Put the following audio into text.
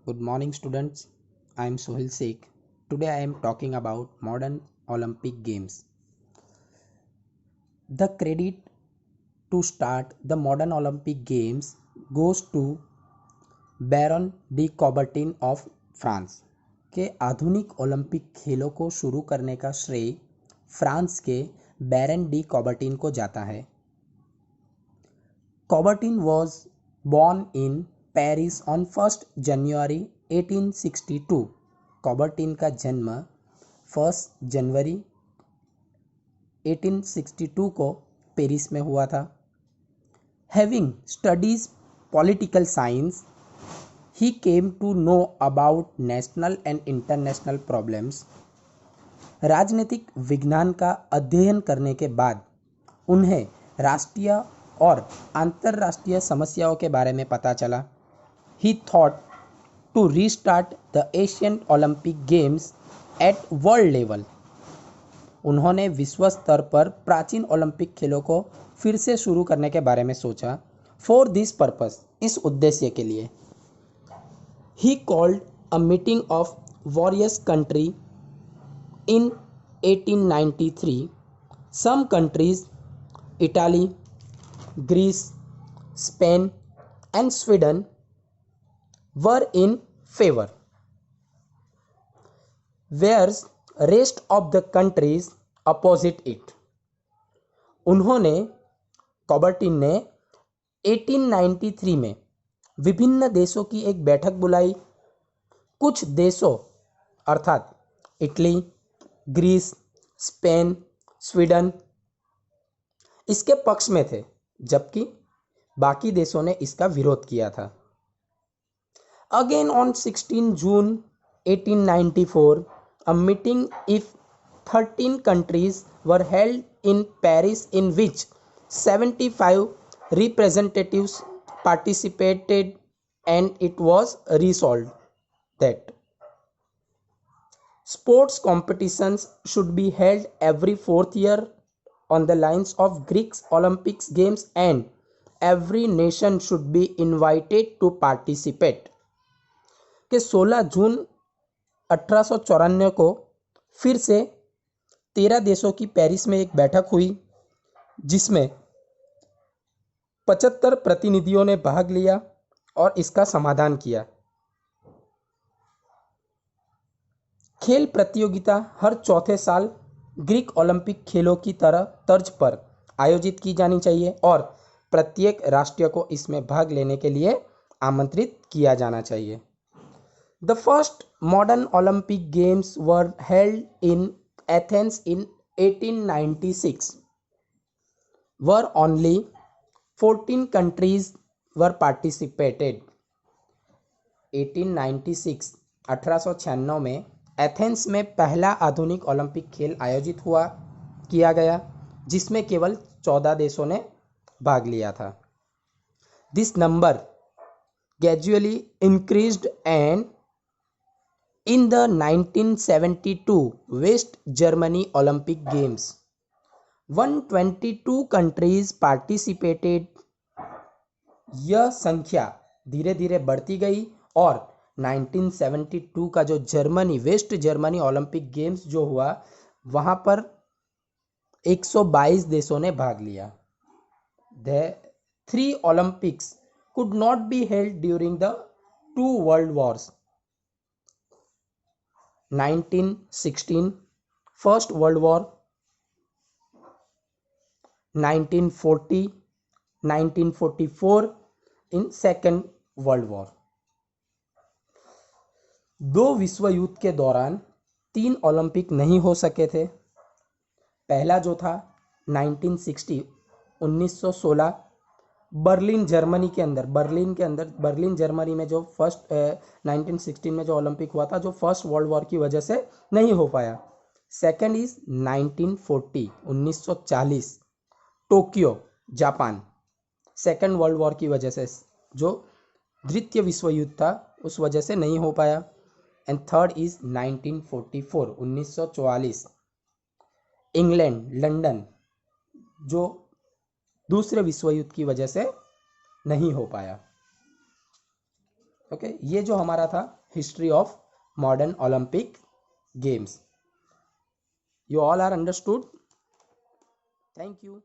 Good morning, students. I am Sohil Sheikh. Today I am talking about modern Olympic Games. The credit to start the modern Olympic Games goes to Baron de Coubertin of France के आधुनिक Olympic खेलों को शुरू करने का श्रेय France के बैरन de कॉबर्टिन को जाता है. कॉबर्टिन was born in Paris on 1st January 1862. कॉबर्टिन का जन्म 1 जनवरी 1862 को पेरिस में हुआ था. Having studies political science, he came to know about national and international problems. राजनीतिक विज्ञान का अध्ययन करने के बाद उन्हें राष्ट्रीय और अंतर्राष्ट्रीय समस्याओं के बारे में पता चला. He thought to restart the Asian Olympic Games at world level. उन्होंने विश्व स्तर पर प्राचीन ओलंपिक खेलों को फिर से शुरू करने के बारे में सोचा. For this purpose, इस उद्देश्य के लिए he called a meeting of various countries in 1893. Some countries, Italy, Greece, Spain and Sweden were in favor, whereas rest of the countries opposite it. उन्होंने कॉबर्टिन ने 1893 में विभिन्न देशों की एक बैठक बुलाई. कुछ देशों अर्थात इटली, ग्रीस, स्पेन, स्वीडन इसके पक्ष में थे, जबकि बाकी देशों ने इसका विरोध किया था. Again on 16 June 1894, a meeting of 13 countries were held in Paris in which 75 representatives participated, and it was resolved that sports competitions should be held every fourth year on the lines of Greek Olympic Games and every nation should be invited to participate. कि 16 जून 1894 को फिर से 13 देशों की Paris में एक बैठक हुई, जिसमें 75 प्रतिनिधियों ने भाग लिया और इसका समाधान किया. खेल प्रतियोगिता हर चौथे साल ग्रीक ओलंपिक खेलों की तरह तर्ज पर आयोजित की जानी चाहिए और प्रत्येक राष्ट्र को इसमें भाग लेने के लिए आमंत्रित किया जाना चाहिए. The first modern Olympic Games were held in Athens in 1896. Where only 14 countries were participated. 1896 में एथेंस में पहला आधुनिक ओलंपिक खेल आयोजित किया गया, जिसमें केवल 14 देशों ने भाग लिया था. This number gradually increased and in the 1972 West Germany Olympic Games, 122 countries participated. यह संख्या धीरे धीरे बढ़ती गई और 1972 का जो वेस्ट जर्मनी ओलंपिक गेम्स जो हुआ, वहां पर 122 देशों ने भाग लिया. The 3 Olympics could not be held during the 2 world wars. 1916 First World War, 1940, 1944 in Second World War. 2 विश्व युद्ध के दौरान 3 ओलंपिक नहीं हो सके थे. पहला जो था 1916 बर्लिन जर्मनी के अंदर बर्लिन जर्मनी में जो फर्स्ट 1916 में जो ओलंपिक हुआ था, जो फर्स्ट वर्ल्ड वॉर की वजह से नहीं हो पाया. Second is 1940 Tokyo Japan, second world war की वजह से, जो द्वितीय विश्व युद्ध था उस वजह से नहीं हो पाया. And third is 1944 England London, जो दूसरे विश्व युद्ध की वजह से नहीं हो पाया. ओके, ये जो हमारा था history of modern Olympic games. You all are understood. Thank you.